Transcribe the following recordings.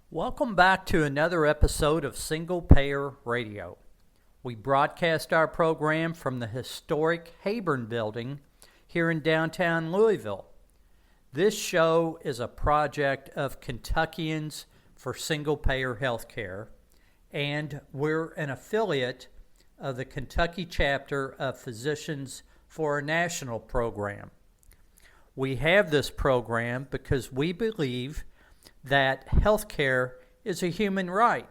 Welcome back to another episode of Single Payer Radio. We broadcast our program from the historic Hayburn Building here in downtown Louisville. This show is a project of Kentuckians for Single Payer Health Care, and we're an affiliate of the Kentucky chapter of Physicians for a National program. We have this program because we believe that healthcare is a human right.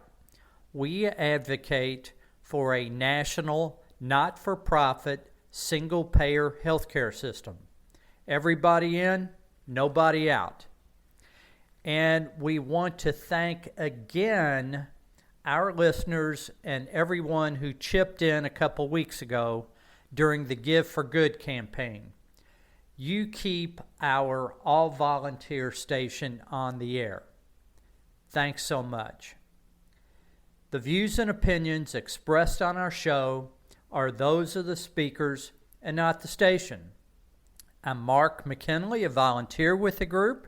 We advocate for a national, not-for-profit, single-payer healthcare system. Everybody in, nobody out. And we want to thank again our listeners and everyone who chipped in a couple weeks ago during the Give for Good campaign. You keep our all-volunteer station on the air. Thanks so much. The views and opinions expressed on our show are those of the speakers and not the station. I'm Mark McKinley, a volunteer with the group.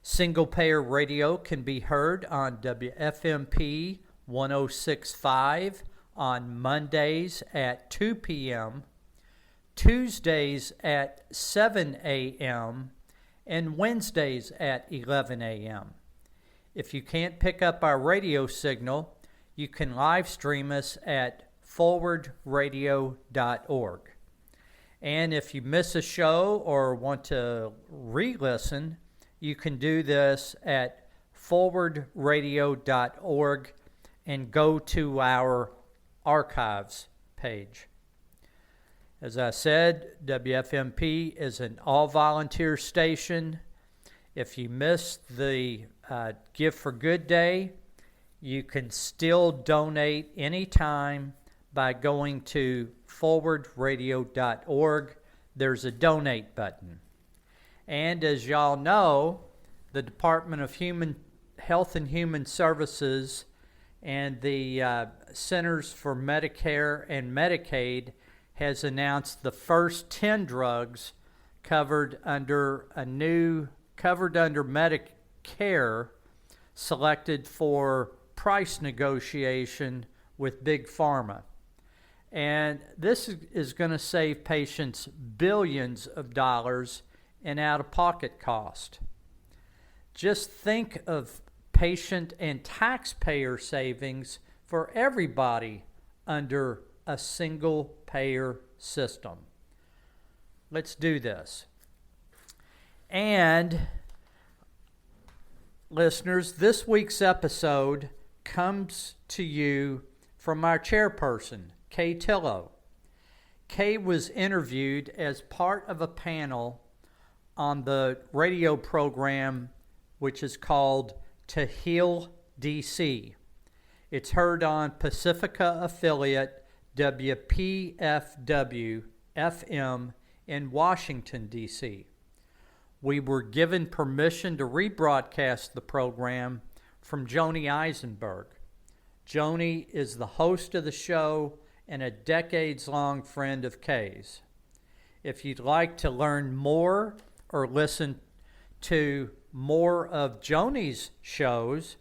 Single Payer Radio can be heard on WFMP 106.5 on Mondays at 2 p.m., Tuesdays at 7 a.m., and Wednesdays at 11 a.m. If you can't pick up our radio signal, you can live stream us at forwardradio.org. And if you miss a show or want to re-listen, you can do this at forwardradio.org and go to our archives page. As I said, WFMP is an all-volunteer station. If you missed the Give for Good Day, you can still donate anytime by going to forwardradio.org. There's a donate button. And as y'all know, the Department of Health and Human Services and the Centers for Medicare and Medicaid has announced the first 10 drugs covered under Medicare selected for price negotiation with Big Pharma. And this is going to save patients billions of dollars in out-of-pocket cost. Just think of patient and taxpayer savings for everybody under a single payer system. Let's do this. And listeners, this week's episode comes to you from our chairperson, Kay Tillow. Kay was interviewed as part of a panel on the radio program which is called To Heal DC. It's heard on Pacifica affiliate WPFW FM in Washington, D.C. We were given permission to rebroadcast the program from Joni Eisenberg. Joni is the host of the show and a decades-long friend of Kay's. If you'd like to learn more or listen to more of Joni's shows,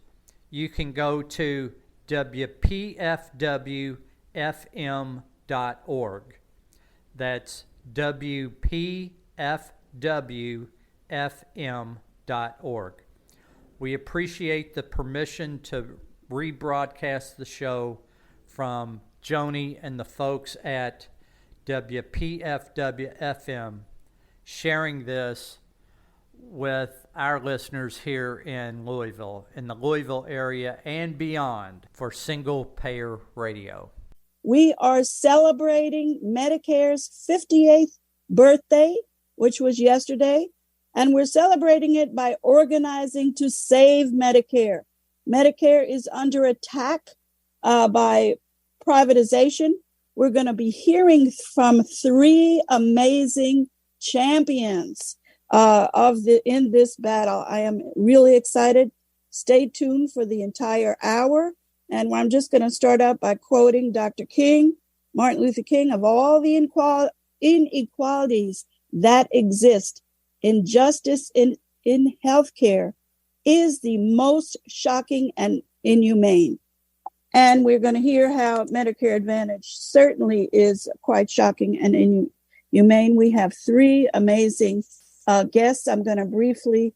you can go to WPFWFM.org. That's WPFWFM.org. We appreciate the permission to rebroadcast the show from Joni and the folks at WPFWFM, sharing this with our listeners here in Louisville, in the Louisville area and beyond, for Single Payer Radio. We are celebrating Medicare's 58th birthday, which was yesterday, and we're celebrating it by organizing to save Medicare. Medicare is under attack by privatization. We're going to be hearing from three amazing champions in this battle. I am really excited. Stay tuned for the entire hour. And I'm just going to start out by quoting Dr. King, Martin Luther King, of all the inequalities that exist, injustice in healthcare is the most shocking and inhumane. And we're going to hear how Medicare Advantage certainly is quite shocking and inhumane. We have three amazing guests. I'm going to briefly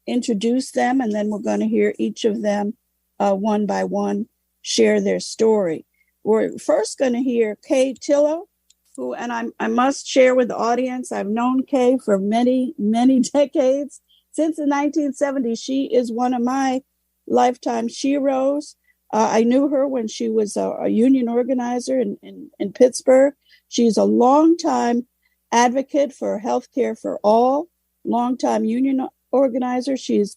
introduce them, and then we're going to hear each of them one by one share their story. We're first going to hear Kay Tillow, who, and I must share with the audience, I've known Kay for many, many decades. Since the 1970s, she is one of my lifetime sheroes. I knew her when she was a union organizer in Pittsburgh. She's a longtime advocate for healthcare for all, longtime union organizer. She is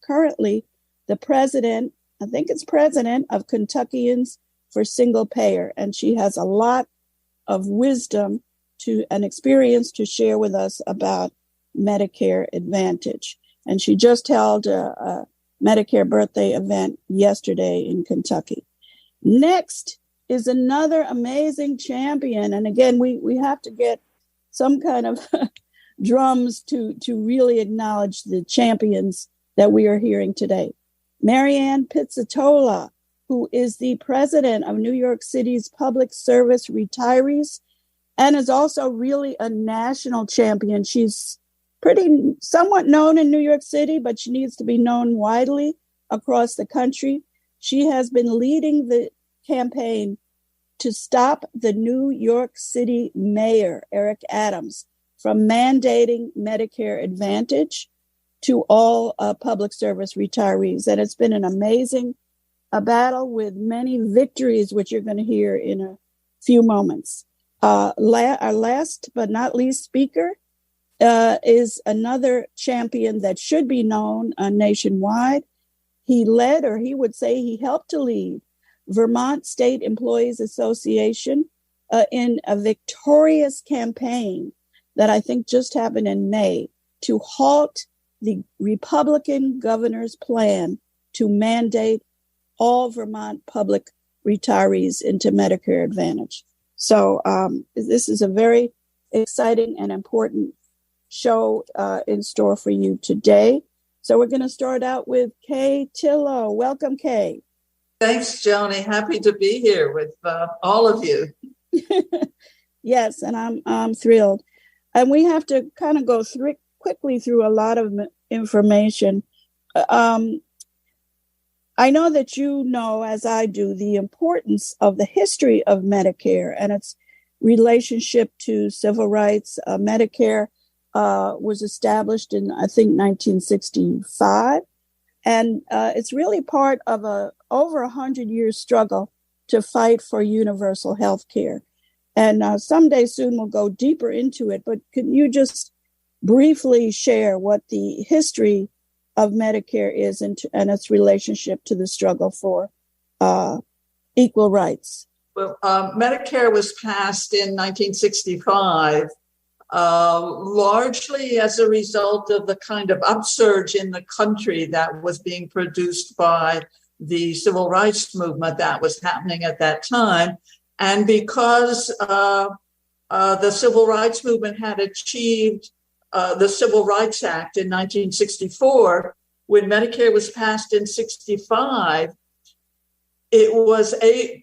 currently the president, I think it's president of Kentuckians for Single Payer. And she has a lot of wisdom and experience to share with us about Medicare Advantage. And she just held a Medicare birthday event yesterday in Kentucky. Next is another amazing champion. And again, we have to get some kind of drums to really acknowledge the champions that we are hearing today. Marianne Pizzatola, who is the president of New York City's Public Service Retirees and is also really a national champion. She's somewhat known in New York City, but she needs to be known widely across the country. She has been leading the campaign to stop the New York City mayor, Eric Adams, from mandating Medicare Advantage to all public service retirees. And it's been an amazing battle with many victories, which you're going to hear in a few moments. Our last but not least speaker is another champion that should be known nationwide. He led, or he would say he helped to lead, Vermont State Employees Association in a victorious campaign that I think just happened in May to halt the Republican governor's plan to mandate all Vermont public retirees into Medicare Advantage. So this is a very exciting and important show in store for you today. So we're going to start out with Kay Tillow. Welcome, Kay. Thanks, Joni. Happy to be here with all of you. Yes, and I'm thrilled. And we have to kind of go quickly through a lot of information. I know that you know, as I do, the importance of the history of Medicare and its relationship to civil rights. Medicare was established in, I think, 1965. And it's really part of over 100-year struggle to fight for universal health care. And someday soon we'll go deeper into it. But can you just briefly share what the history of Medicare is and its relationship to the struggle for equal rights? Well, Medicare was passed in 1965, largely as a result of the kind of upsurge in the country that was being produced by the civil rights movement that was happening at that time. And because the civil rights movement had achieved the Civil Rights Act in 1964, when Medicare was passed in 65, the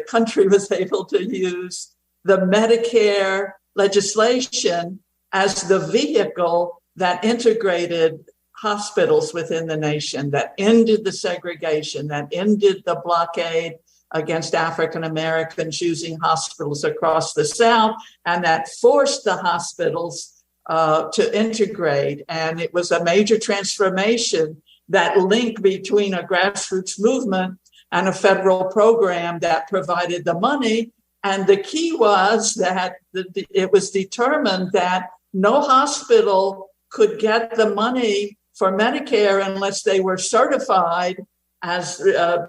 country was able to use the Medicare legislation as the vehicle that integrated hospitals within the nation, that ended the segregation, that ended the blockade against African Americans using hospitals across the South, and that forced the hospitals to integrate. And it was a major transformation, that link between a grassroots movement and a federal program that provided the money. And the key was that it was determined that no hospital could get the money for Medicare unless they were certified as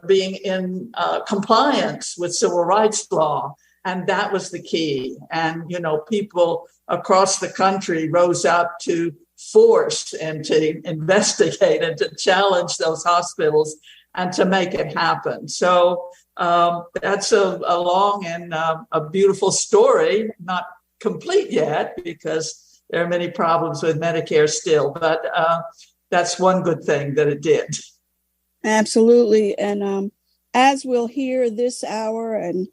being in compliance with civil rights law. And that was the key. And, people across the country rose up to force and to investigate and to challenge those hospitals and to make it happen. So that's a long and a beautiful story, not complete yet because there are many problems with Medicare still. But that's one good thing that it did. Absolutely. And as we'll hear this hour and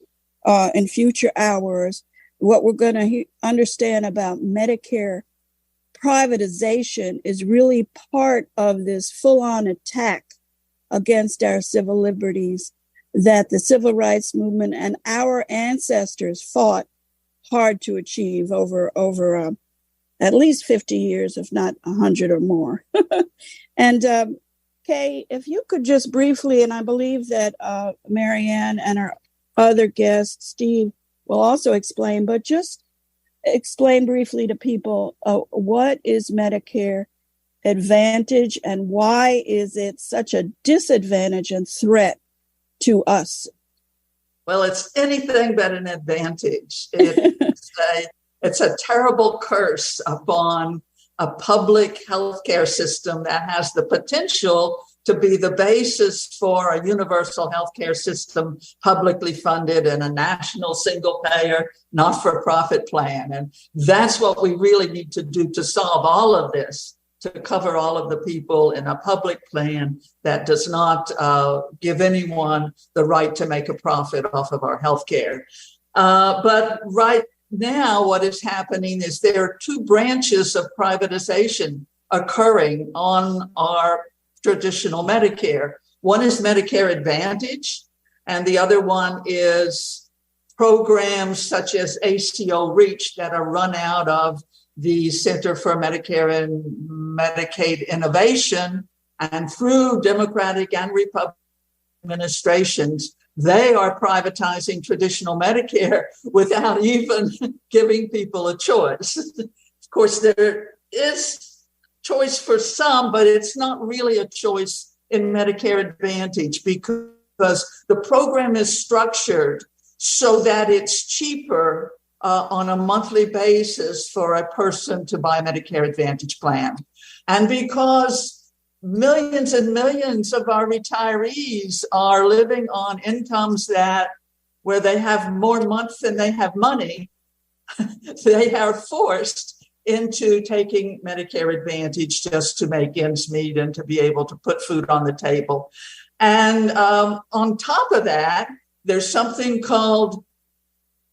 in future hours, what we're going to understand about Medicare privatization is really part of this full-on attack against our civil liberties that the civil rights movement and our ancestors fought hard to achieve over at least 50 years, if not 100 or more. And Kay, if you could just briefly, and I believe that Marianne and our other guest, Steve, will also explain, but just explain briefly to people what is Medicare Advantage and why is it such a disadvantage and threat to us? Well, it's anything but an advantage. It's a terrible curse upon a public healthcare system that has the potential to be the basis for a universal healthcare system, publicly funded and a national single payer, not-for-profit plan. And that's what we really need to do to solve all of this, to cover all of the people in a public plan that does not give anyone the right to make a profit off of our healthcare. But right now, what is happening is there are two branches of privatization occurring on our traditional Medicare. One is Medicare Advantage, and the other one is programs such as ACO REACH that are run out of the Center for Medicare and Medicaid Innovation, and through Democratic and Republican administrations, they are privatizing traditional Medicare without even giving people a choice. Of course, there is choice for some, but it's not really a choice in Medicare Advantage because the program is structured so that it's cheaper on a monthly basis for a person to buy a Medicare Advantage plan. And because millions and millions of our retirees are living on incomes where they have more months than they have money, they are forced into taking Medicare Advantage just to make ends meet and to be able to put food on the table. And on top of that, there's something called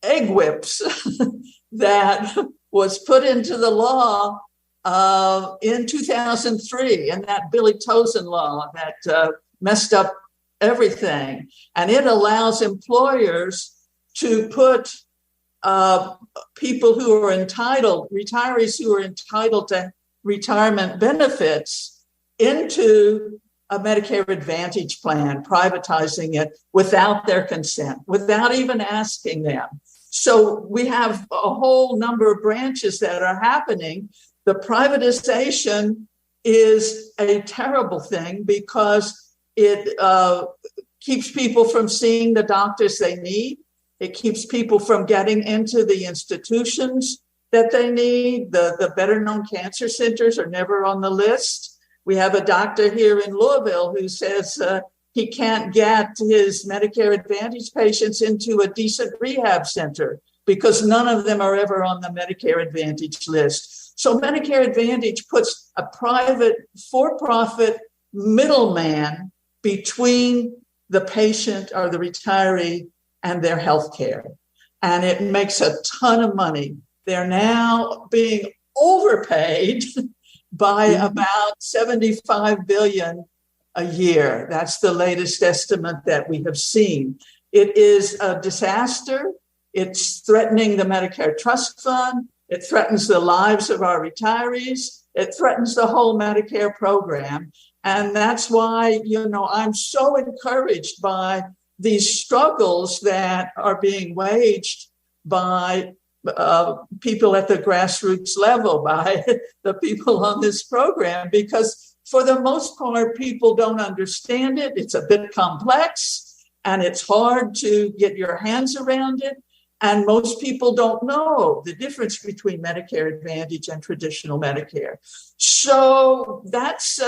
egg whips that was put into the law in 2003, and that Billy Tozen law that messed up everything. And it allows employers to put people who are entitled, retirees who are entitled to retirement benefits into a Medicare Advantage plan, privatizing it without their consent, without even asking them. So we have a whole number of branches that are happening. The privatization is a terrible thing because it keeps people from seeing the doctors they need. It keeps people from getting into the institutions that they need. The better-known cancer centers are never on the list. We have a doctor here in Louisville who says he can't get his Medicare Advantage patients into a decent rehab center because none of them are ever on the Medicare Advantage list. So Medicare Advantage puts a private, for-profit middleman between the patient or the retiree and their health care. And it makes a ton of money. They're now being overpaid by about $75 billion a year. That's the latest estimate that we have seen. It is a disaster. It's threatening the Medicare Trust Fund. It threatens the lives of our retirees. It threatens the whole Medicare program. And that's why, I'm so encouraged by these struggles that are being waged by people at the grassroots level, by the people on this program, because for the most part, people don't understand it. It's a bit complex and it's hard to get your hands around it. And most people don't know the difference between Medicare Advantage and traditional Medicare. So that's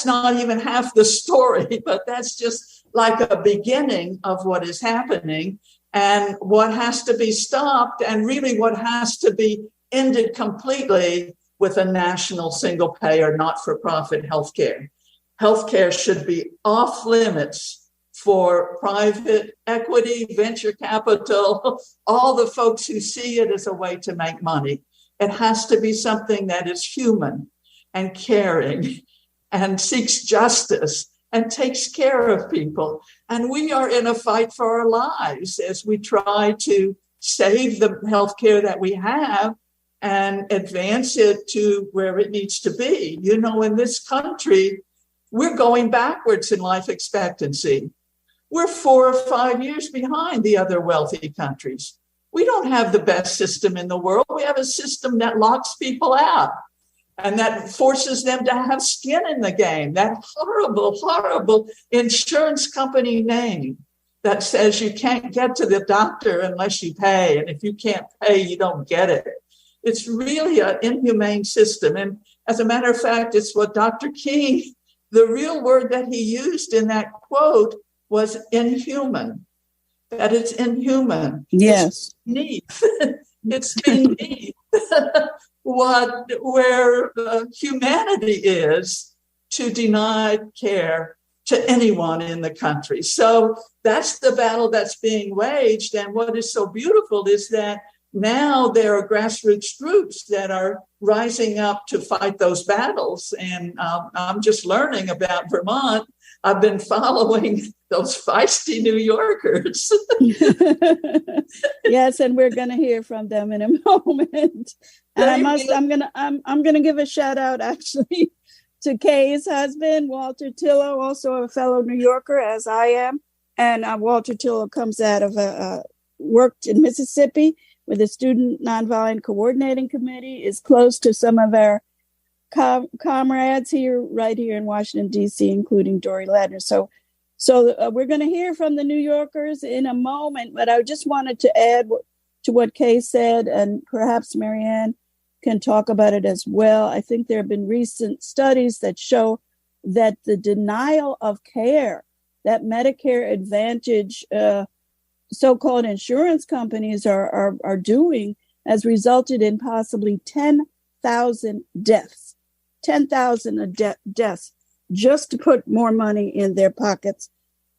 not even half the story, but that's just like a beginning of what is happening and what has to be stopped and really what has to be ended completely with a national single payer, not-for-profit healthcare. Healthcare should be off limits for private equity, venture capital, all the folks who see it as a way to make money. It has to be something that is human and caring and seeks justice and takes care of people. And we are in a fight for our lives as we try to save the healthcare that we have and advance it to where it needs to be. You know, in this country, we're going backwards in life expectancy. We're 4 or 5 years behind the other wealthy countries. We don't have the best system in the world. We have a system that locks people out and that forces them to have skin in the game. That horrible, horrible insurance company name that says you can't get to the doctor unless you pay. And if you can't pay, you don't get it. It's really an inhumane system. And as a matter of fact, it's what Dr. King, the real word that he used in that quote was inhuman, that it's inhuman. Yes. It's beneath where humanity is to deny care to anyone in the country. So that's the battle that's being waged. And what is so beautiful is that now there are grassroots groups that are rising up to fight those battles. And I'm just learning about Vermont. I've been following those feisty New Yorkers. Yes, and we're going to hear from them in a moment. And I'm going to give a shout out actually to Kay's husband, Walter Tillow, also a fellow New Yorker as I am. And Walter Tillow comes out of worked in Mississippi with the Student Nonviolent Coordinating Committee, is close to some of our comrades right here in Washington, D.C., including Dory Ladner. So we're going to hear from the New Yorkers in a moment, but I just wanted to add to what Kay said, and perhaps Marianne can talk about it as well. I think there have been recent studies that show that the denial of care that Medicare Advantage so-called insurance companies are doing has resulted in possibly 10,000 deaths. 10,000 deaths just to put more money in their pockets.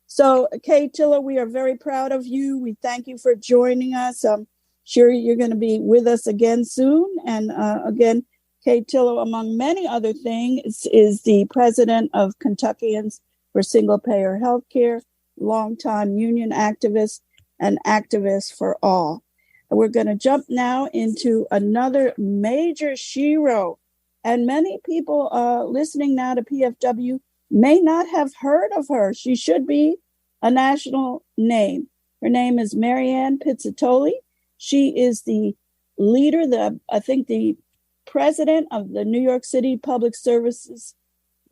So, Kay Tillow, we are very proud of you. We thank you for joining us. I'm sure you're going to be with us again soon. And again, Kay Tillow, among many other things, is the president of Kentuckians for Single Payer Healthcare, longtime union activist, and activist for all. And we're going to jump now into another major shero. And many people listening now to PFW may not have heard of her. She should be a national name. Her name is Marianne Pizzutello. She is the leader, the president of the New York City Public Service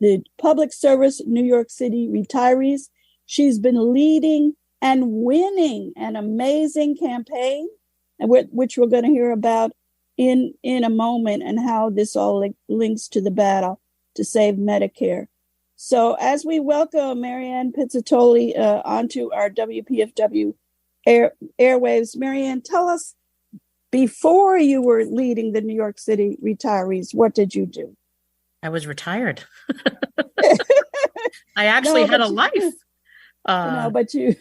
New York City Retirees. She's been leading and winning an amazing campaign, which we're going to hear about in a moment, and how this all links to the battle to save Medicare. So as we welcome Marianne Pizzutello onto our WPFW airwaves, Marianne, tell us, before you were leading the New York City Retirees, what did you do? I was retired. I actually had a life. But you...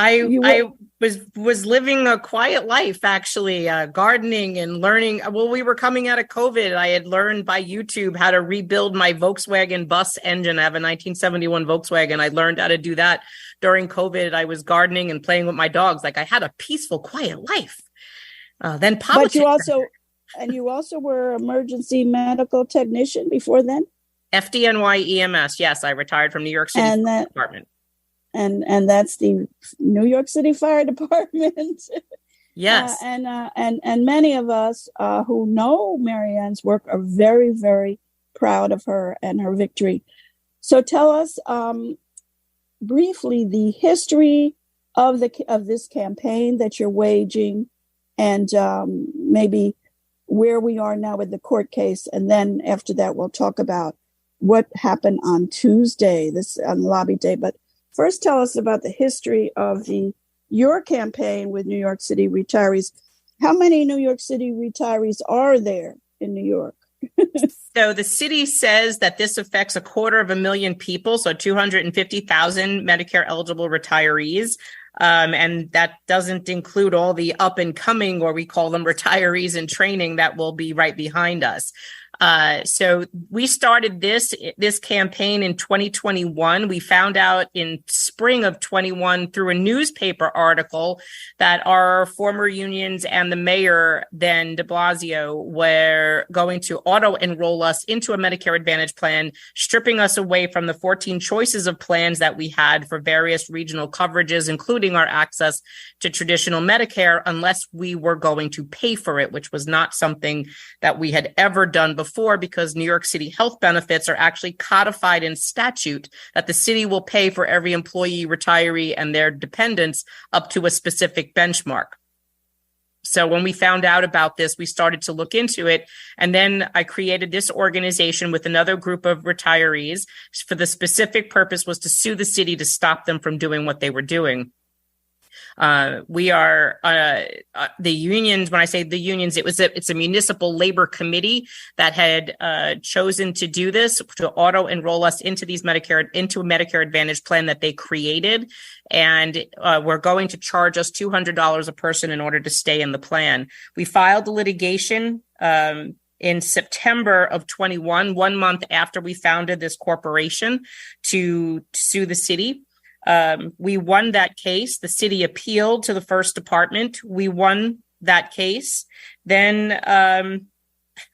I was living a quiet life, actually, gardening and learning. Well, we were coming out of COVID. I had learned by YouTube how to rebuild my Volkswagen bus engine. I have a 1971 Volkswagen. I learned how to do that during COVID. I was gardening and playing with my dogs. Like, I had a peaceful, quiet life. Then politics. But you also were emergency medical technician before then? FDNY EMS. Yes, I retired from New York City Department. And that's the New York City Fire Department. Yes. And many of us who know Marianne's work are very, very proud of her and her victory. So tell us briefly the history of this campaign that you're waging, and maybe where we are now with the court case. And then after that, we'll talk about what happened on Tuesday, on Lobby Day. But first, tell us about the history of your campaign with New York City Retirees. How many New York City retirees are there in New York? So the city says that this affects 250,000 people, so 250,000 Medicare eligible retirees. And that doesn't include all the up and coming, or we call them retirees in training, that will be right behind us. So we started this campaign in 2021. We found out in spring of 21 through a newspaper article that our former unions and the mayor, then de Blasio, were going to auto enroll us into a Medicare Advantage plan, stripping us away from the 14 choices of plans that we had for various regional coverages, including our access to traditional Medicare, unless we were going to pay for it, which was not something that we had ever done before, because New York City health benefits are actually codified in statute that the city will pay for every employee, retiree, and their dependents up to a specific benchmark. So when we found out about this, we started to look into it. And then I created this organization with another group of retirees for the specific purpose was to sue the city to stop them from doing what they were doing. We are the unions. When I say the unions, it's a municipal labor committee that had chosen to do this, to auto enroll us into a Medicare Advantage plan that they created, and we're going to charge us $200 a person in order to stay in the plan. We filed the litigation in September of 21, 1 month after we founded this corporation, to sue the city. We won that case. The city appealed to the first department. We won that case. Then,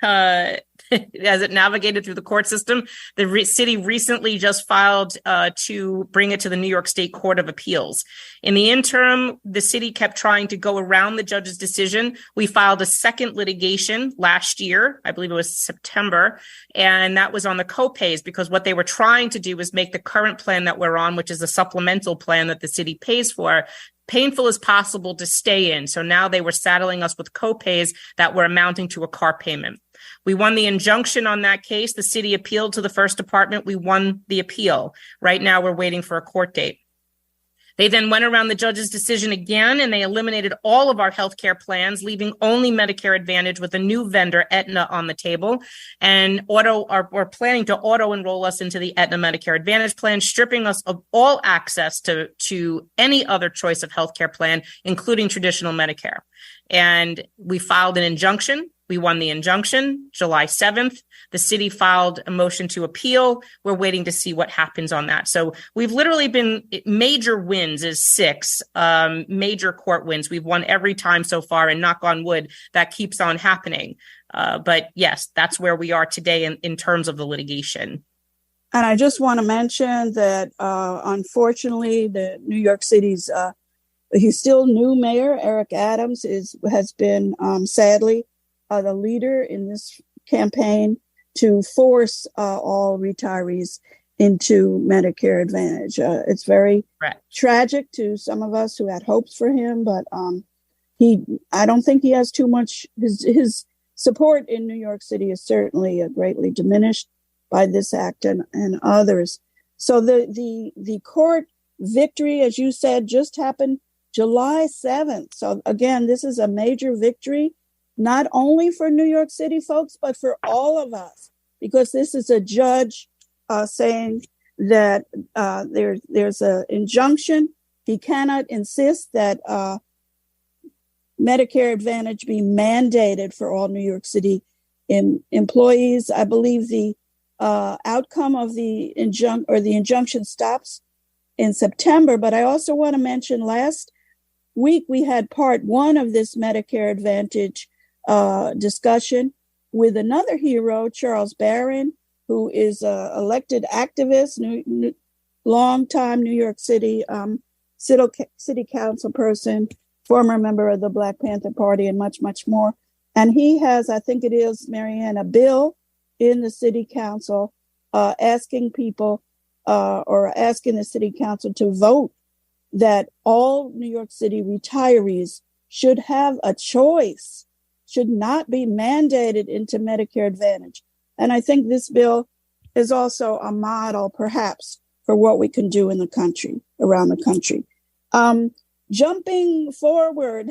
as it navigated through the court system, the city recently just filed to bring it to the New York State Court of Appeals. In the interim, the city kept trying to go around the judge's decision. We filed a second litigation last year, I believe it was September, and that was on the copays, because what they were trying to do was make the current plan that we're on, which is a supplemental plan that the city pays for, painful as possible to stay in. So now they were saddling us with copays that were amounting to a car payment. We won the injunction on that case. The city appealed to the first department. We won the appeal. Right now, we're waiting for a court date. They then went around the judge's decision again, and they eliminated all of our healthcare plans, leaving only Medicare Advantage with a new vendor, Aetna, on the table, and we're planning to auto enroll us into the Aetna Medicare Advantage plan, stripping us of all access to any other choice of healthcare plan, including traditional Medicare. And we filed an injunction. We won the injunction July 7th. The city filed a motion to appeal. We're waiting to see what happens on that. So we've literally been, major wins is 6 major court wins. We've won every time so far, and knock on wood, that keeps on happening. But yes, that's where we are today in terms of the litigation. And I just want to mention that, unfortunately, the New York City's, he's still new mayor, Eric Adams, has been, sadly, the leader in this campaign to force all retirees into Medicare Advantage. It's very tragic to some of us who had hopes for him, but I don't think he has too much. His support in New York City is certainly greatly diminished by this act and others. So the court victory, as you said, just happened July 7th. So again, this is a major victory, not only for New York City folks, but for all of us, because this is a judge saying that there's an injunction. He cannot insist that Medicare Advantage be mandated for all New York City employees. I believe the outcome of the injunction stops in September. But I also want to mention last week we had part 1 of this Medicare Advantage discussion with another hero, Charles Barron, who is an elected activist, long-time New York City city council person, former member of the Black Panther Party, and much, much more. And he has, I think it is, Marianne, a bill in the city council asking people or asking the city council to vote that all New York City retirees should have a choice, should not be mandated into Medicare Advantage. And I think this bill is also a model, perhaps, for what we can do in the country, around the country. Jumping forward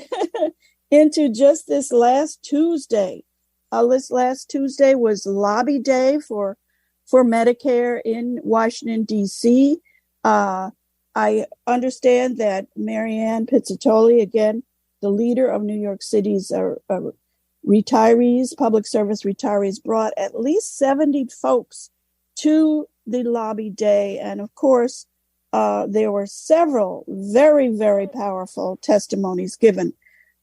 into just this last Tuesday, this last Tuesday was Lobby Day for Medicare in Washington, D.C. I understand that Marianne Pizzutelli, again, the leader of New York City's retirees, public service retirees, brought at least 70 folks to the Lobby Day. And of course, there were several very, very powerful testimonies given.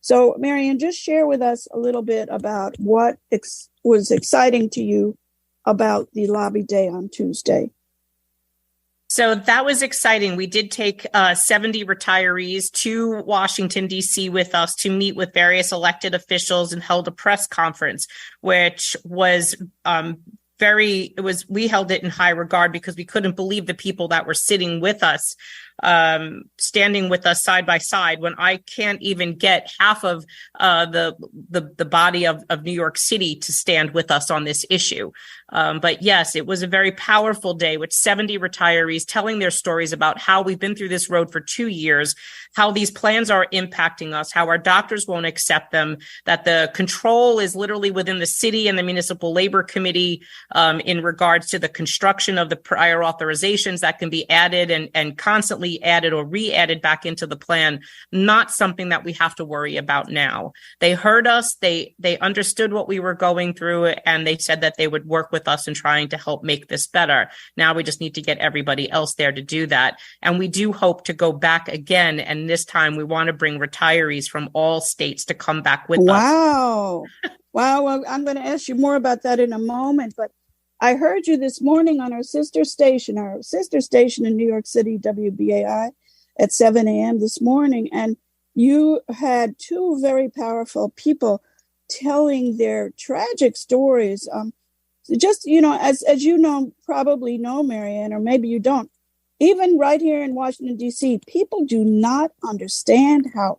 So, Marianne, just share with us a little bit about what was exciting to you about the Lobby Day on Tuesday. So that was exciting. We did take 70 retirees to Washington, D.C. with us to meet with various elected officials and held a press conference, which was we held it in high regard because we couldn't believe the people that were sitting with us, standing with us side by side, when I can't even get half of the body of New York City to stand with us on this issue. But yes, it was a very powerful day with 70 retirees telling their stories about how we've been through this road for 2 years, how these plans are impacting us, how our doctors won't accept them, that the control is literally within the city and the municipal labor committee in regards to the construction of the prior authorizations that can be added and constantly added or re-added back into the plan, not something that we have to worry about now. They heard us, they understood what we were going through, and they said that they would work with us in trying to help make this better. Now we just need to get everybody else there to do that. And we do hope to go back again, and this time we want to bring retirees from all states to come back with us. Wow. Well, I'm going to ask you more about that in a moment, but I heard you this morning on our sister station in New York City, WBAI, at 7 a.m. this morning. And you had two very powerful people telling their tragic stories. Just, as you know, probably know, Marianne, or maybe you don't, even right here in Washington, D.C., people do not understand how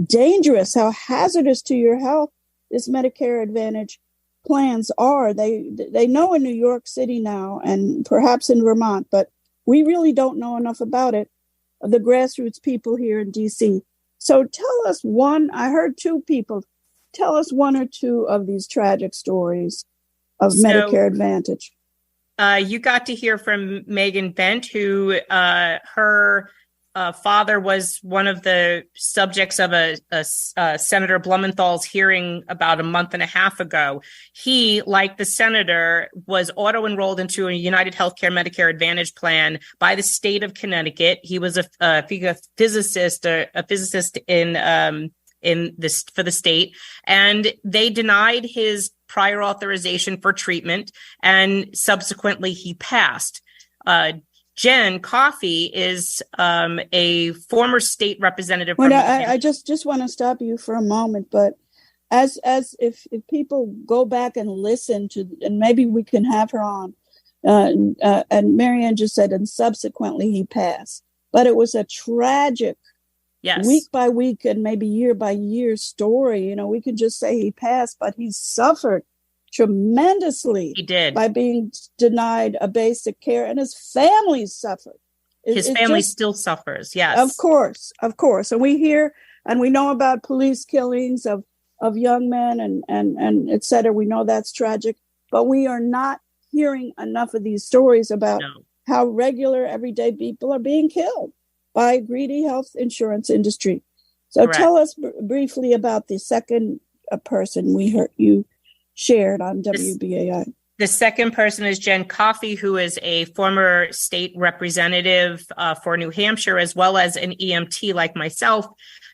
dangerous, how hazardous to your health this Medicare Advantage plans are. They know in New York City now and perhaps in Vermont, but we really don't know enough about it, the grassroots people here in DC. So tell us I heard two people, tell us one or two of these tragic stories of Medicare Advantage. You got to hear from Megan Bent, who her father was one of the subjects of a Senator Blumenthal's hearing about a month and a half ago. He, like the senator, was auto-enrolled into a United Healthcare Medicare Advantage plan by the state of Connecticut. He was a physicist in this for the state, and they denied his prior authorization for treatment, and subsequently he passed. Jen Coffey is a former state representative. I just want to stop you for a moment, but as if people go back and listen to, and maybe we can have her on, and Marianne just said, and subsequently he passed, but it was a tragic, week by week and maybe year by year story. We could just say he passed, but he suffered tremendously. He did. By being denied a basic care, and his family suffered. His family still suffers. Yes, of course. And we hear and we know about police killings of young men and et cetera. We know that's tragic, but we are not hearing enough of these stories about how regular everyday people are being killed by greedy health insurance industry. So Correct. Tell us briefly about the second person we heard you shared on WBAI. The second person is Jen Coffey, who is a former state representative for New Hampshire, as well as an EMT like myself.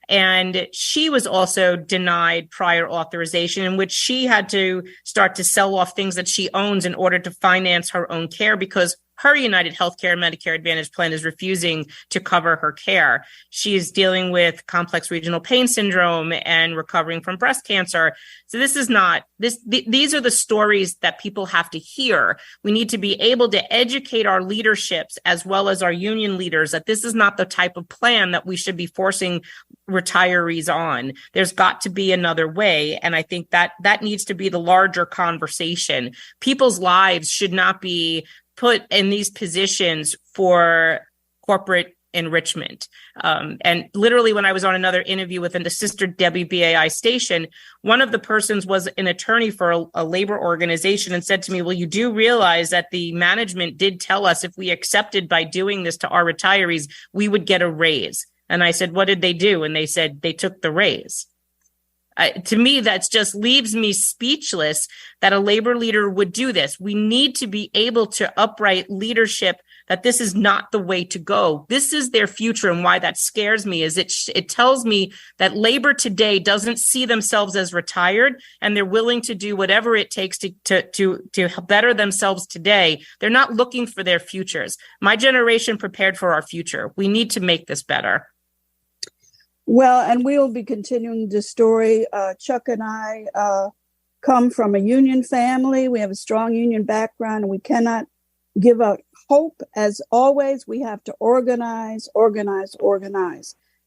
And she was also denied prior authorization, in which she had to start to sell off things that she owns in order to finance her own care, because her United Healthcare Medicare Advantage plan is refusing to cover her care. She is dealing with complex regional pain syndrome and recovering from breast cancer. So these are the stories that people have to hear. We need to be able to educate our leaderships as well as our union leaders that this is not the type of plan that we should be forcing retirees on. There's got to be another way. And I think that needs to be the larger conversation. People's lives should not be put in these positions for corporate enrichment. And literally, when I was on another interview with a sister WBAI station, one of the persons was an attorney for a labor organization and said to me, well, you do realize that the management did tell us if we accepted by doing this to our retirees, we would get a raise. And I said, what did they do? And they said they took the raise. To me, that just leaves me speechless that a labor leader would do this. We need to be able to upright leadership that this is not the way to go. This is their future. And why that scares me is it tells me that labor today doesn't see themselves as retired, and they're willing to do whatever it takes to better themselves today. They're not looking for their futures. My generation prepared for our future. We need to make this better. Well, and we'll be continuing the story. Chuck and I come from a union family. We have a strong union background, and we cannot give up hope. As always, we have to organize.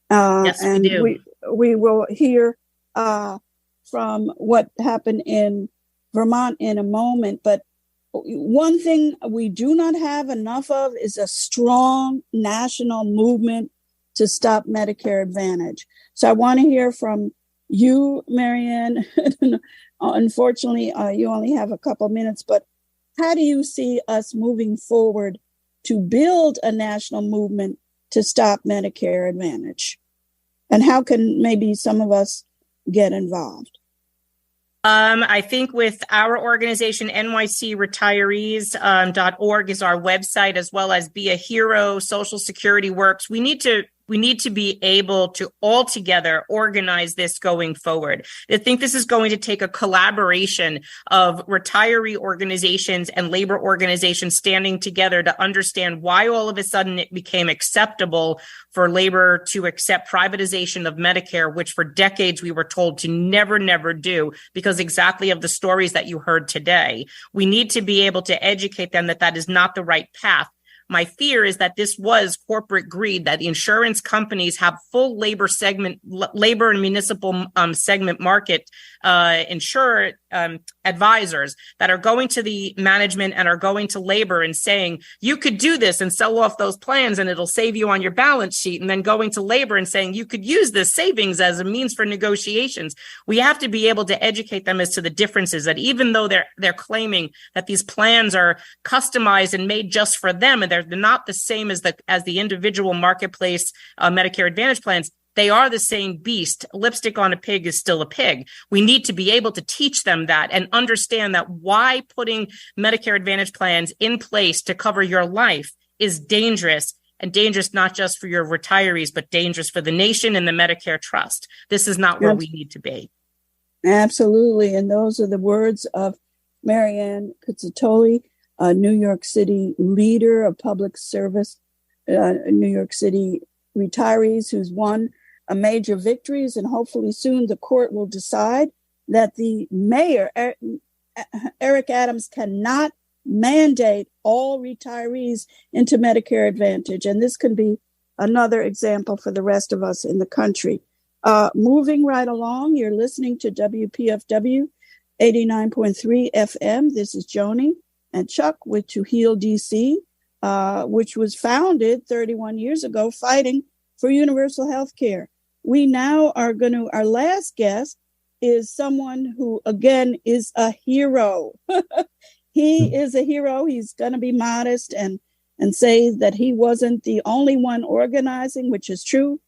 Yes, and we do. We will hear from what happened in Vermont in a moment. But one thing we do not have enough of is a strong national movement to stop Medicare Advantage. So I want to hear from you, Marianne. Unfortunately, you only have a couple minutes, but how do you see us moving forward to build a national movement to stop Medicare Advantage? And how can maybe some of us get involved? I think with our organization, nycretirees.org is our website, as well as Be a Hero, Social Security Works. We need to be able to all together organize this going forward. I think this is going to take a collaboration of retiree organizations and labor organizations standing together to understand why all of a sudden it became acceptable for labor to accept privatization of Medicare, which for decades we were told to never do, because exactly of the stories that you heard today. We need to be able to educate them that that is not the right path. My fear is that this was corporate greed, that the insurance companies have full labor and municipal segment market insurer advisors that are going to the management and are going to labor and saying, you could do this and sell off those plans and it'll save you on your balance sheet. And then going to labor and saying, you could use this savings as a means for negotiations. We have to be able to educate them as to the differences, that even though they're claiming that these plans are customized and made just for them, and they're not the same as the individual marketplace Medicare Advantage plans, they are the same beast. Lipstick on a pig is still a pig. We need to be able to teach them that and understand that why putting Medicare Advantage plans in place to cover your life is dangerous, and dangerous not just for your retirees, but dangerous for the nation and the Medicare trust. This is not where we need to be. Absolutely. And those are the words of Marianne Kutzatoli, a New York City leader of public service, New York City retirees who's won major victories, and hopefully soon the court will decide that the mayor, Eric Adams, cannot mandate all retirees into Medicare Advantage. And this can be another example for the rest of us in the country. Moving right along, you're listening to WPFW 89.3 FM. This is Joni and Chuck with To Heal DC, which was founded 31 years ago, fighting for universal health care. We now are our last guest is someone who, again, is a hero. He is a hero. He's going to be modest and say that he wasn't the only one organizing, which is true,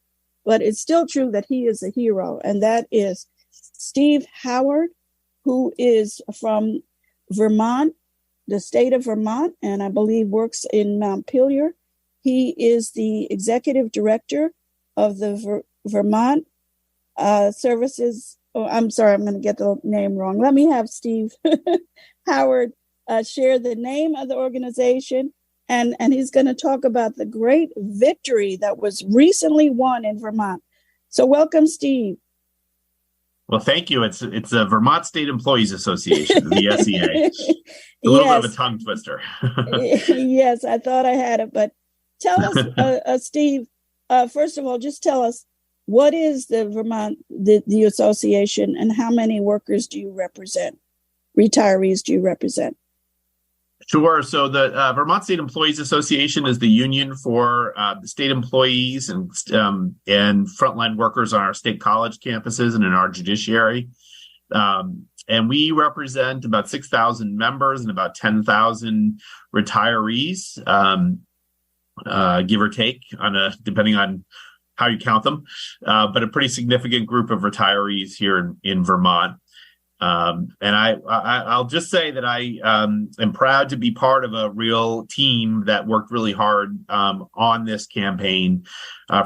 but it's still true that he is a hero. And that is Steve Howard, who is from Vermont, the state of Vermont, and I believe works in Montpelier. He is the executive director of the Vermont Services. Oh, I'm sorry, I'm going to get the name wrong. Let me have Steve Howard share the name of the organization, and he's going to talk about the great victory that was recently won in Vermont. So welcome, Steve. Well, thank you. It's a Vermont State Employees Association, the SEA. A little bit of a tongue twister. Yes, I thought I had it, but tell us, Steve, first of all, just tell us, what is the Vermont, the association, and how many workers do you represent? Retirees do you represent? Sure. So the Vermont State Employees Association is the union for the state employees and frontline workers on our state college campuses and in our judiciary. And we represent about 6,000 members and about 10,000 retirees, give or take, depending on how you count them, but a pretty significant group of retirees here in Vermont. And I'll just say that I am proud to be part of a real team that worked really hard on this campaign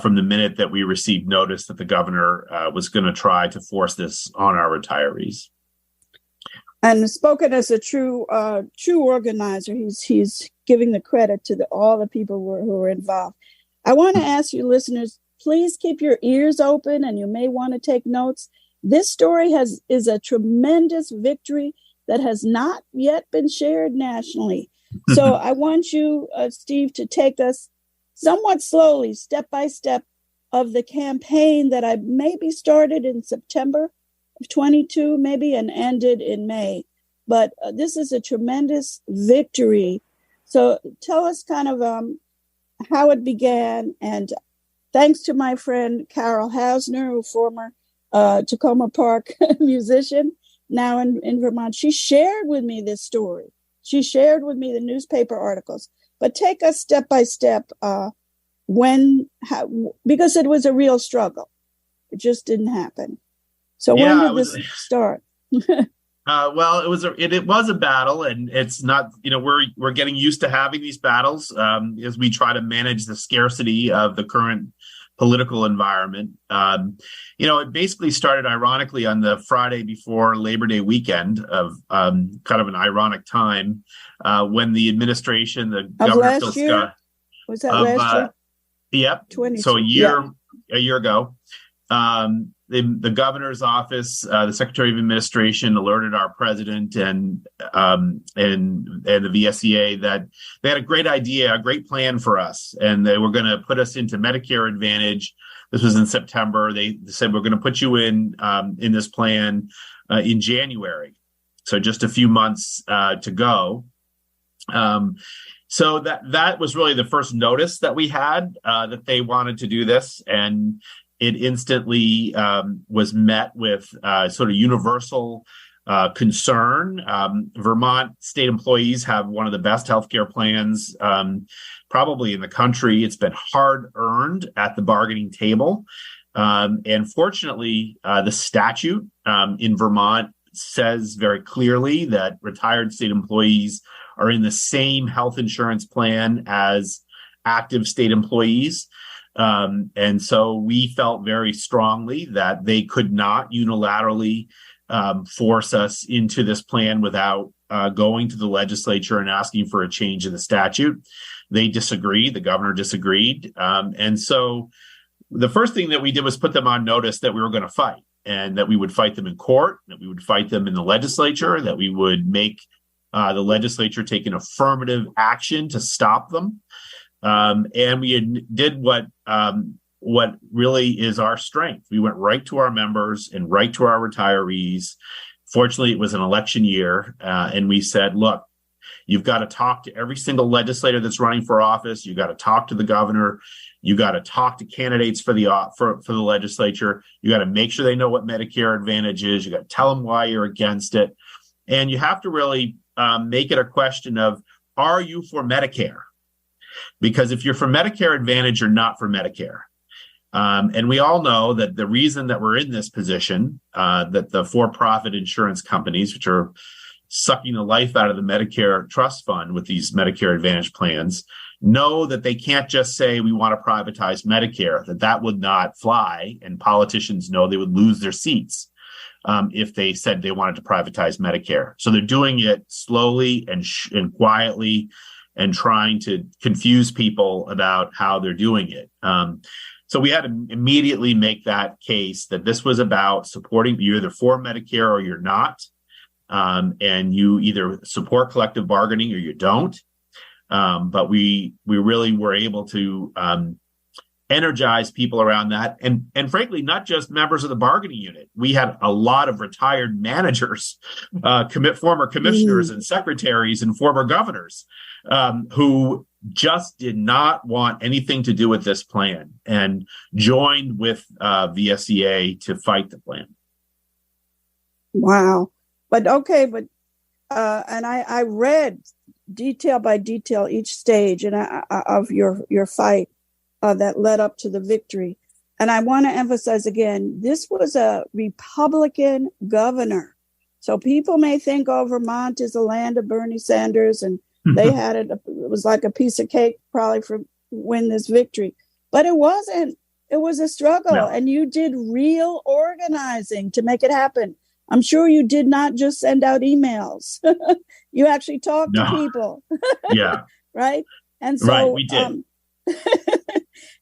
from the minute that we received notice that the governor was going to try to force this on our retirees. And spoken as a true organizer, he's giving the credit to all the people who were involved. I want to ask you, listeners, please keep your ears open, and you may want to take notes. This story is a tremendous victory that has not yet been shared nationally. So I want you, Steve, to take us somewhat slowly, step by step, of the campaign that I maybe started in September of 22, maybe, and ended in May. But this is a tremendous victory. So tell us kind of how it began. And thanks to my friend Carol Hausner, who former Tacoma Park musician, now in Vermont. She shared with me this story. She shared with me the newspaper articles. But take us step by step because it was a real struggle. It just didn't happen. So when did this start? Well, it was a battle, and it's not, we're getting used to having these battles as we try to manage the scarcity of the current political environment. It basically started ironically on the Friday before Labor Day weekend of kind of an ironic time when the administration, the governor Phil Scott, was that last year? Yep. So a year ago. The governor's office, the Secretary of Administration, alerted our president and the VSEA that they had a great idea, a great plan for us, and they were going to put us into Medicare Advantage. This was in September. They said, we're going to put you in this plan in January, so just a few months to go. So that was really the first notice that we had that they wanted to do this, and it instantly was met with sort of universal concern. Vermont state employees have one of the best healthcare plans probably in the country. It's been hard earned at the bargaining table. And fortunately, the statute in Vermont says very clearly that retired state employees are in the same health insurance plan as active state employees. And so we felt very strongly that they could not unilaterally force us into this plan without going to the legislature and asking for a change in the statute. They disagreed. The governor disagreed. And so the first thing that we did was put them on notice that we were going to fight, and that we would fight them in court, that we would fight them in the legislature, that we would make the legislature take an affirmative action to stop them. And we did what really is our strength. We went right to our members and right to our retirees. Fortunately, it was an election year, and we said, look, you've got to talk to every single legislator that's running for office. You've got to talk to the governor. You got to talk to candidates for the legislature. You got to make sure they know what Medicare Advantage is. You got to tell them why you're against it. And you have to really make it a question of, are you for Medicare? Because if you're for Medicare Advantage, you're not for Medicare. And we all know that the reason that we're in this position, that the for-profit insurance companies, which are sucking the life out of the Medicare trust fund with these Medicare Advantage plans, know that they can't just say we want to privatize Medicare, that would not fly. And politicians know they would lose their seats if they said they wanted to privatize Medicare. So they're doing it slowly and quietly, and trying to confuse people about how they're doing it. So we had to immediately make that case that this was about supporting, you're either for Medicare or you're not. And you either support collective bargaining or you don't. But we really were able to energize people around that. And frankly, not just members of the bargaining unit. We had a lot of retired managers, former commissioners and secretaries and former governors who just did not want anything to do with this plan and joined with VSEA to fight the plan. Wow. And I read detail by detail each stage of your fight that led up to the victory. And I want to emphasize again, this was a Republican governor. So people may think, oh, Vermont is the land of Bernie Sanders and they had it was like a piece of cake probably for win this victory. But it wasn't. It was a struggle. No. And you did real organizing to make it happen. I'm sure you did not just send out emails. You actually talked to people. Yeah. Right? And so right, we did.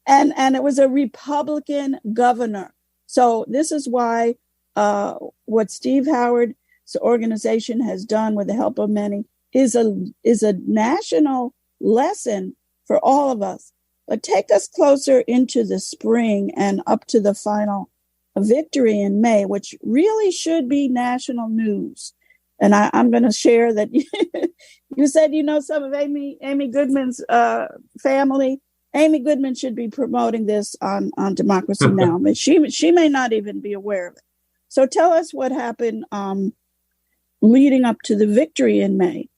And it was a Republican governor. So this is why what Steve Howard's organization has done with the help of many is a national lesson for all of us. But take us closer into the spring and up to the final victory in May, which really should be national news. And I'm going to share that you said you know some of Amy Goodman's family. Amy Goodman should be promoting this on Democracy Now! But she may not even be aware of it. So tell us what happened leading up to the victory in May.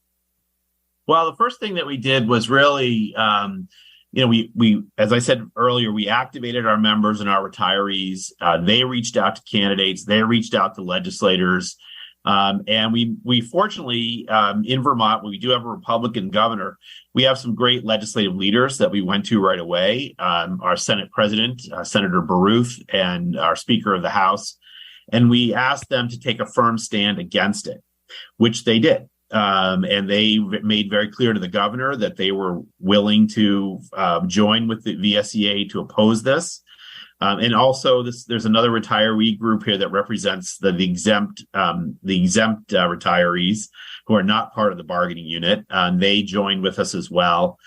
Well, the first thing that we did was really, we as I said earlier, we activated our members and our retirees. They reached out to candidates. They reached out to legislators. And we fortunately, in Vermont, we do have a Republican governor. We have some great legislative leaders that we went to right away. Our Senate President, Senator Baruth, and our Speaker of the House. And we asked them to take a firm stand against it, which they did. And they made very clear to the governor that they were willing to join with the VSEA to oppose this. And also, there's another retiree group here that represents the exempt retirees who are not part of the bargaining unit. They joined with us as well.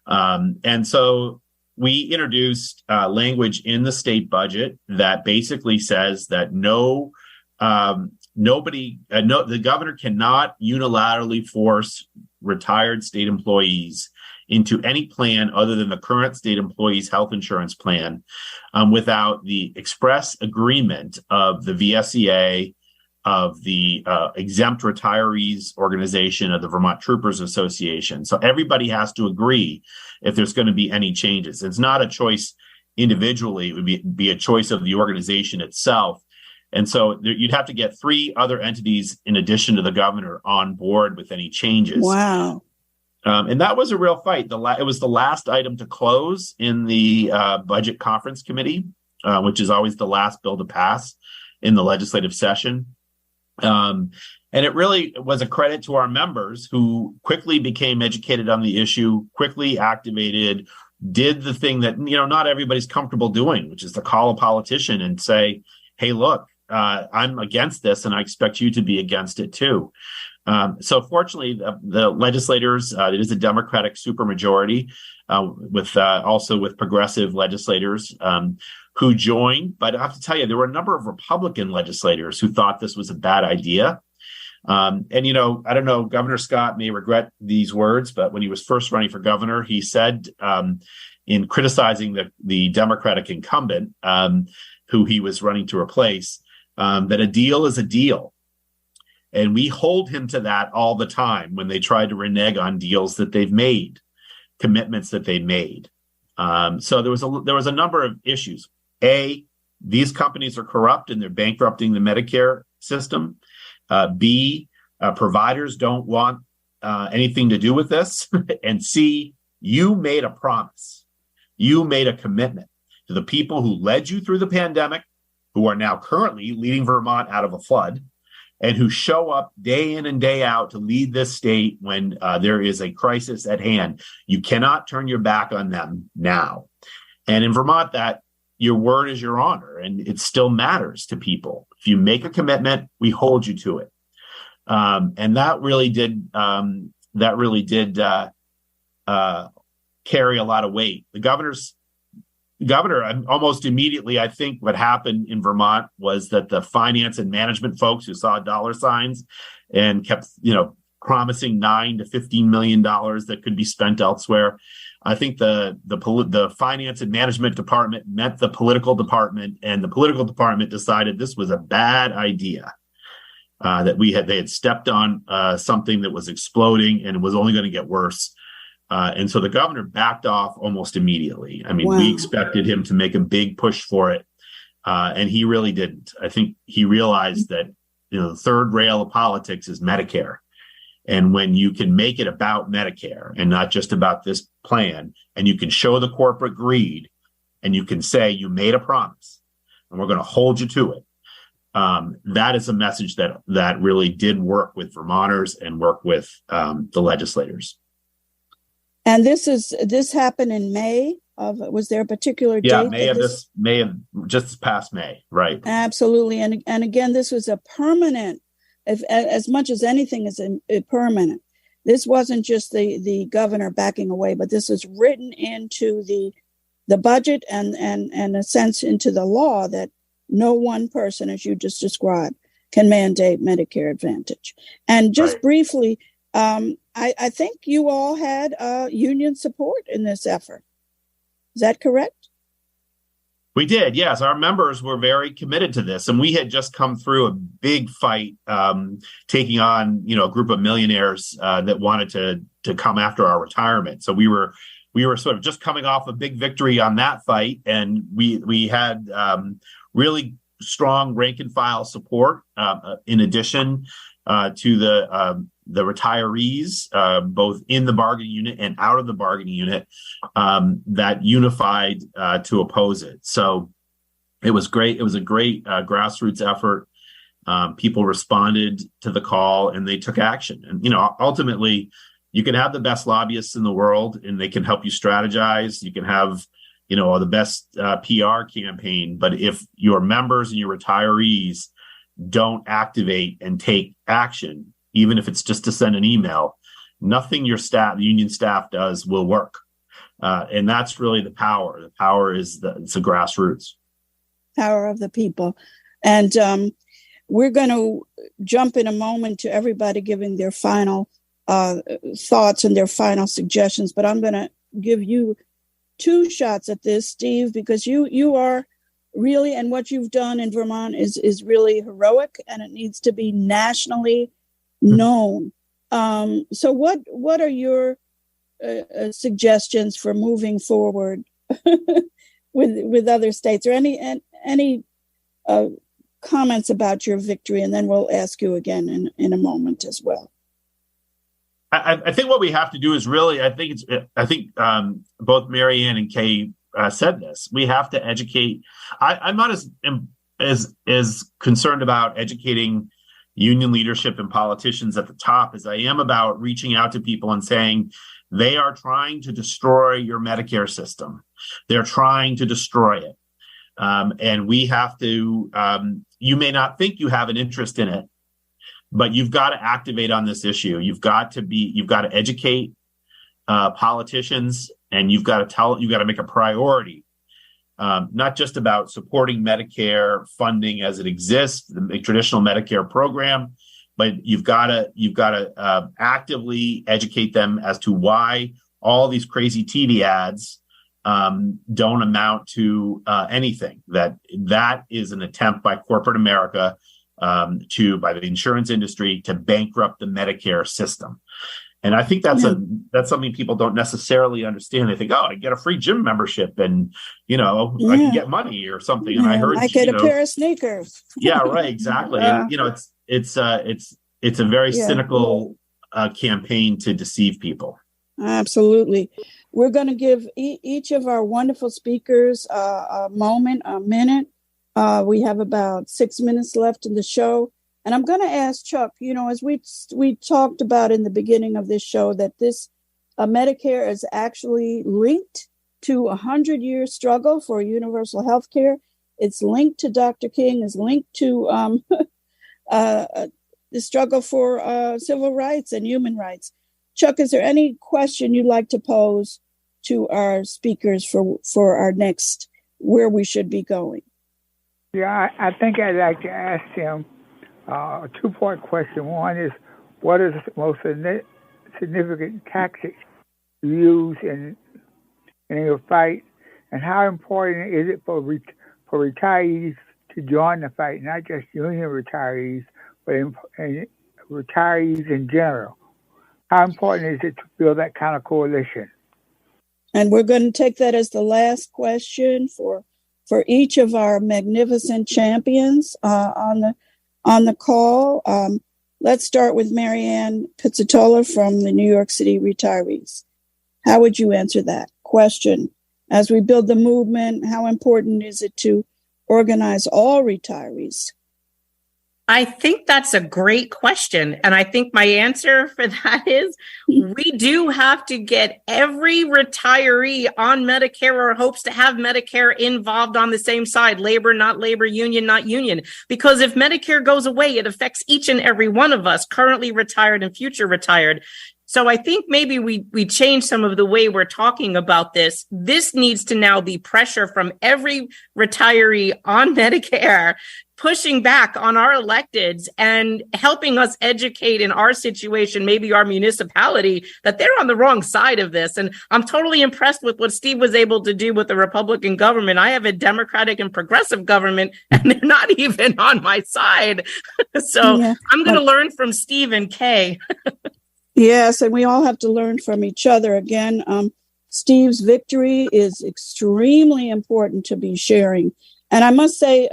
And so we introduced language in the state budget that basically says that the governor cannot unilaterally force retired state employees into any plan other than the current state employees' health insurance plan without the express agreement of the VSEA, of the exempt retirees organization, of the Vermont Troopers Association. So everybody has to agree if there's going to be any changes. It's not a choice individually. It would be a choice of the organization itself. And so you'd have to get 3 other entities in addition to the governor on board with any changes. Wow. And that was a real fight. It was the last item to close in the Budget Conference Committee, which is always the last bill to pass in the legislative session. And it really was a credit to our members who quickly became educated on the issue, quickly activated, did the thing that not everybody's comfortable doing, which is to call a politician and say, hey, look, I'm against this, and I expect you to be against it too. So fortunately, the legislators, it is a Democratic supermajority with progressive legislators who joined. But I have to tell you, there were a number of Republican legislators who thought this was a bad idea. And I don't know, Governor Scott may regret these words, but when he was first running for governor, he said in criticizing the Democratic incumbent who he was running to replace, that a deal is a deal. And we hold him to that all the time when they try to renege on deals that they've made, commitments that they made. So there was a number of issues. A, these companies are corrupt and they're bankrupting the Medicare system. B, providers don't want anything to do with this. And C, you made a promise. You made a commitment to the people who led you through the pandemic, who are now currently leading Vermont out of a flood, and who show up day in and day out to lead this state when there is a crisis at hand. You cannot turn your back on them now. And in Vermont, that your word is your honor, and it still matters to people. If you make a commitment, we hold you to it. And that really did carry a lot of weight. The governor's governor, almost immediately, I think what happened in Vermont was that the finance and management folks who saw dollar signs and kept, promising $9 to $15 million that could be spent elsewhere. I think the finance and management department met the political department, and the political department decided this was a bad idea. That they had stepped on something that was exploding and it was only going to get worse. And so the governor backed off almost immediately. I mean, We expected him to make a big push for it, and he really didn't. I think he realized that the third rail of politics is Medicare. And when you can make it about Medicare and not just about this plan, and you can show the corporate greed, and you can say you made a promise and we're going to hold you to it, that is a message that really did work with Vermonters and work with the legislators. And this happened in May was there a particular date? Yeah, May of just past May, right? Absolutely. And again, this was a permanent, as much as anything is permanent. This wasn't just the governor backing away, but this was written into the budget and in a sense into the law that no one person, as you just described, can mandate Medicare Advantage. And just briefly, I think you all had union support in this effort. Is that correct? We did, yes. Our members were very committed to this, and we had just come through a big fight, taking on a group of millionaires that wanted to come after our retirement. So we were sort of just coming off a big victory on that fight, and we had really strong rank and file support in addition to the retirees, both in the bargaining unit and out of the bargaining unit, that unified to oppose it. So it was great. It was a great grassroots effort. People responded to the call and they took action. And, ultimately, you can have the best lobbyists in the world and they can help you strategize. You can have, the best PR campaign. But if your members and your retirees don't activate and take action, even if it's just to send an email, nothing the union staff does will work. And that's really the power. The power is it's the grassroots. Power of the people. And we're going to jump in a moment to everybody giving their final thoughts and their final suggestions. But I'm going to give you two shots at this, Steve, because you are really, and what you've done in Vermont is really heroic, and it needs to be nationally known. So what are your suggestions for moving forward with other states, or any comments about your victory? And then we'll ask you again in a moment as well. I think what we have to do is really, I think both Marianne and Kay said this. We have to educate. I'm not as concerned about educating union leadership and politicians at the top as I am about reaching out to people and saying they are trying to destroy your Medicare system. They're trying to destroy it. And we have to, you may not think you have an interest in it, but you've got to activate on this issue. You've got to educate politicians, and you've got to make a priority, not just about supporting Medicare funding as it exists, the traditional Medicare program, but you've got to actively educate them as to why all these crazy TV ads don't amount to anything. That is an attempt by corporate America, by the insurance industry, to bankrupt the Medicare system. And I think that's something people don't necessarily understand. They think, I get a free gym membership and, I can get money or something. And I heard I get a pair of sneakers. Yeah, right. Exactly. And, it's a very cynical campaign to deceive people. Absolutely. We're going to give each of our wonderful speakers a minute. We have about 6 minutes left in the show. And I'm going to ask Chuck, as we talked about in the beginning of this show, that this Medicare is actually linked to a 100-year struggle for universal health care. It's linked to Dr. King, is linked to the struggle for civil rights and human rights. Chuck, is there any question you'd like to pose to our speakers for our next where we should be going. Yeah, I think I'd like to ask him a two-part question. One is, what is the most significant tactics you use in your fight, and how important is it for retirees to join the fight, not just union retirees, but retirees in general? How important is it to build that kind of coalition? And we're going to take that as the last question for each of our magnificent champions on the call. Let's start with Marianne Pizzatola from the New York City Retirees. How would you answer that question? As we build the movement, how important is it to organize all retirees? I think that's a great question. And I think my answer for that is we do have to get every retiree on Medicare or hopes to have Medicare involved on the same side, labor, not labor, union, not union. Because if Medicare goes away, it affects each and every one of us, currently retired and future retired. So I think maybe we change some of the way we're talking about this. This needs to now be pressure from every retiree on Medicare, pushing back on our electeds and helping us educate in our situation, maybe our municipality, that they're on the wrong side of this. And I'm totally impressed with what Steve was able to do with the Republican government. I have a Democratic and progressive government, and they're not even on my side. So yeah. I'm going to learn from Steve and Kay. Yes, and we all have to learn from each other. Again, Steve's victory is extremely important to be sharing. And I must say,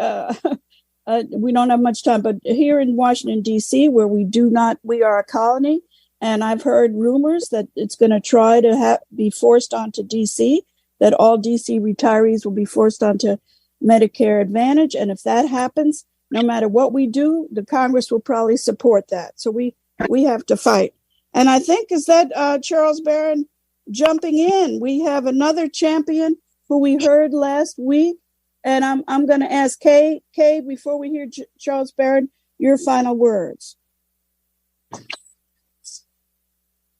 we don't have much time, but here in Washington, D.C., where we are a colony, and I've heard rumors that it's going to try to be forced onto D.C., that all D.C. retirees will be forced onto Medicare Advantage. And if that happens, no matter what we do, the Congress will probably support that. So we have to fight. And I think is that Charles Barron jumping in. We have another champion who we heard last week. And I'm going to ask Kay, before we hear Charles Barron, your final words.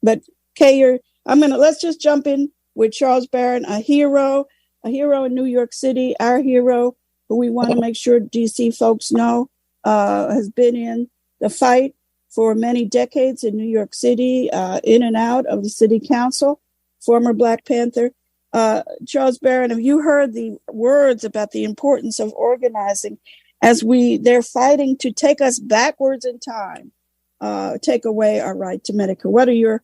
But Kay, let's just jump in with Charles Barron, a hero in New York City, our hero, who we want to make sure DC folks know has been in the fight for many decades in New York City, in and out of the city council, former Black Panther. Charles Barron, have you heard the words about the importance of organizing as they're fighting to take us backwards in time, take away our right to Medicare? What are your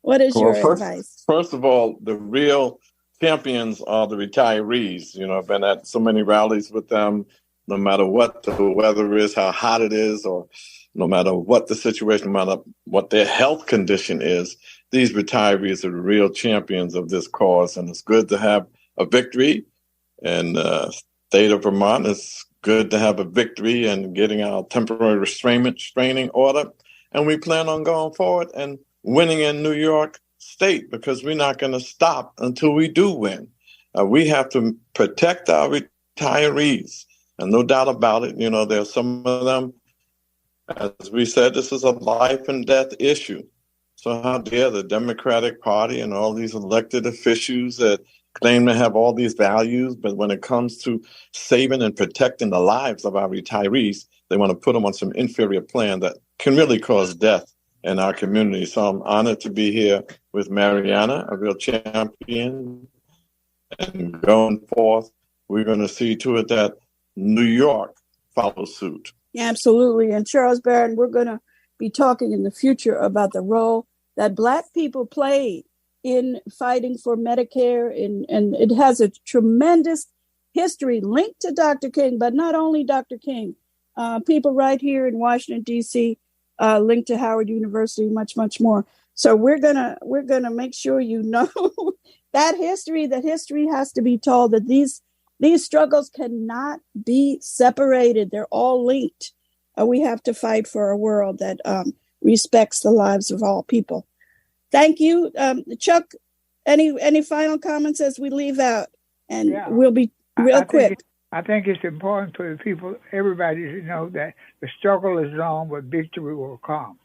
advice? First of all, the real champions are the retirees. I've been at so many rallies with them. No matter what the weather is, how hot it is, or no matter what the situation, no matter what their health condition is, these retirees are the real champions of this cause. And it's good to have a victory. And state of Vermont, it's good to have a victory and getting our temporary restraining order. And we plan on going forward and winning in New York State, because we're not going to stop until we do win. We have to protect our retirees. And no doubt about it, there's some of them, as we said, this is a life and death issue. So how dare the Democratic Party and all these elected officials that claim to have all these values, but when it comes to saving and protecting the lives of our retirees, they want to put them on some inferior plan that can really cause death in our community. So I'm honored to be here with Mariana, a real champion, and going forth, we're going to see to it that New York follows suit. Absolutely. And Charles Barron, we're going to be talking in the future about the role that Black people played in fighting for Medicare. And it has a tremendous history linked to Dr. King, but not only Dr. King. People right here in Washington, D.C., linked to Howard University, much, much more. So we're gonna make sure you know that history has to be told, that these struggles cannot be separated. They're all linked. We have to fight for a world that respects the lives of all people. Thank you. Chuck, any final comments as we leave out? And we'll be real quick. I think it's important for the people, everybody, to know that the struggle is long, but victory will come.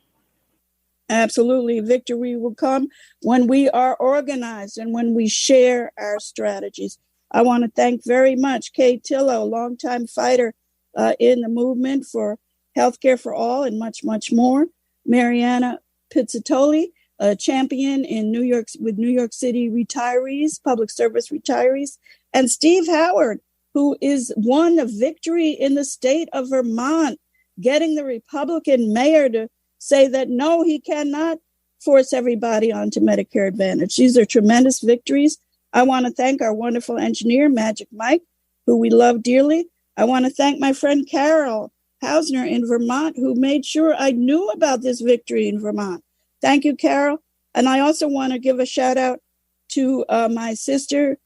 Absolutely. Victory will come when we are organized and when we share our strategies. I want to thank very much Kay Tillow, longtime fighter in the movement for healthcare for all and much, much more. Mariana Pizzuttoli, a champion in New York with New York City retirees, public service retirees, and Steve Howard, who is won a victory in the state of Vermont, getting the Republican mayor to say that no, he cannot force everybody onto Medicare Advantage. These are tremendous victories. I want to thank our wonderful engineer, Magic Mike, who we love dearly. I want to thank my friend Carol Hausner in Vermont, who made sure I knew about this victory in Vermont. Thank you, Carol. And I also want to give a shout out to my sister,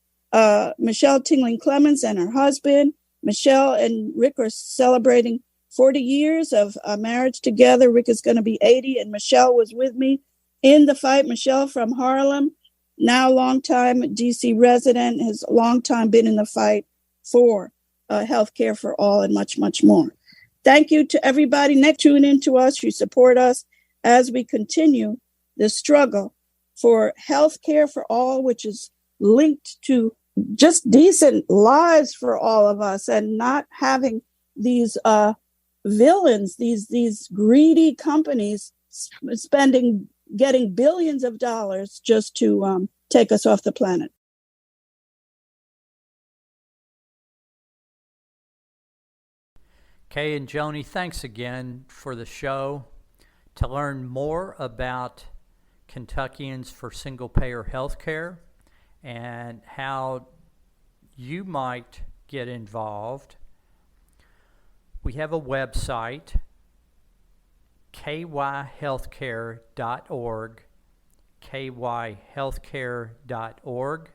Michelle Tingling Clemens, and her husband. Michelle and Rick are celebrating 40 years of marriage together. Rick is going to be 80, and Michelle was with me in the fight. Michelle from Harlem, now longtime DC resident, has a long time been in the fight for healthcare for all and much, much more. Thank you to everybody next tune in to us. You support us as we continue the struggle for healthcare for all, which is linked to just decent lives for all of us and not having these villains, these greedy companies getting billions of dollars just to take us off the planet. Kay and Joni, thanks again for the show. To learn more about Kentuckians for single-payer health care and how you might get involved, we have a website, kyhealthcare.org, kyhealthcare.org.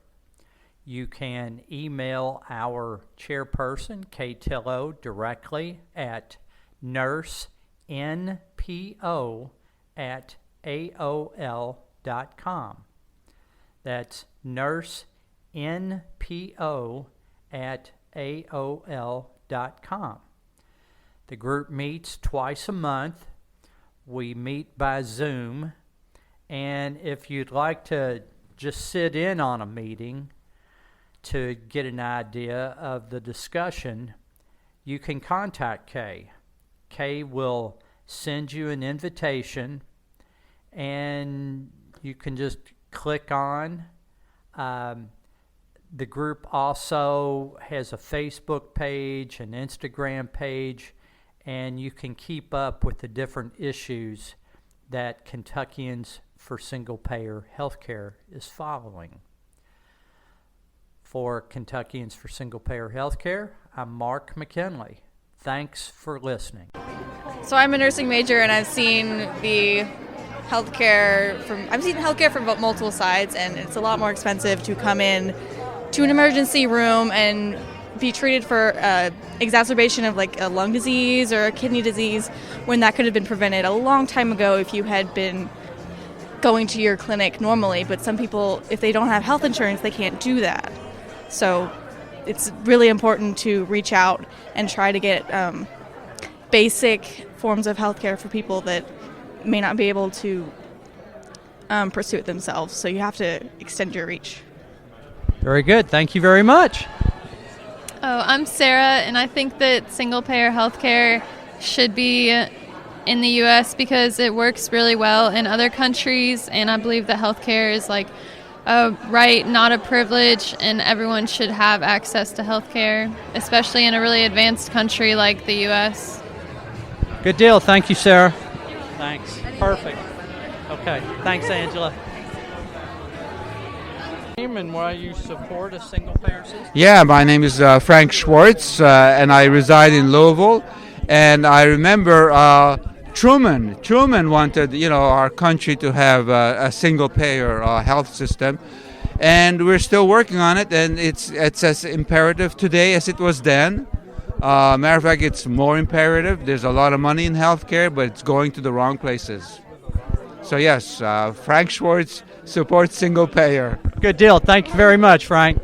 You can email our chairperson, Kay Tillow, directly at nursenpo@aol.com. That's nursenpo@aol.com. The group meets twice a month. We meet by Zoom. And if you'd like to just sit in on a meeting to get an idea of the discussion, you can contact Kay. Kay will send you an invitation, and you can just click on. The group also has a Facebook page, an Instagram page, and you can keep up with the different issues that Kentuckians for Single-Payer Healthcare is following. For Kentuckians for Single-Payer Healthcare, I'm Mark McKinley. Thanks for listening. So I'm a nursing major, and I've seen healthcare from multiple sides, and it's a lot more expensive to come in to an emergency room and be treated for exacerbation of like a lung disease or a kidney disease when that could have been prevented a long time ago if you had been going to your clinic normally. But some people, if they don't have health insurance, they can't do that. So it's really important to reach out and try to get basic forms of healthcare for people that may not be able to pursue it themselves. So you have to extend your reach. Very good. Thank you very much. Oh, I'm Sarah, and I think that single-payer healthcare should be in the U.S. because it works really well in other countries, and I believe that healthcare is like a right, not a privilege, and everyone should have access to healthcare, especially in a really advanced country like the U.S. Good deal. Thank you, Sarah. Thanks. Perfect. Okay. Thanks, Angela. And why you support a single-payer system? Yeah, my name is Frank Schwartz, and I reside in Louisville. And I remember Truman wanted, our country to have a single-payer health system, and we're still working on it. And it's as imperative today as it was then. Matter of fact, it's more imperative. There's a lot of money in healthcare, but it's going to the wrong places. So yes, Frank Schwartz supports single-payer. Good deal. Thank you very much, Frank.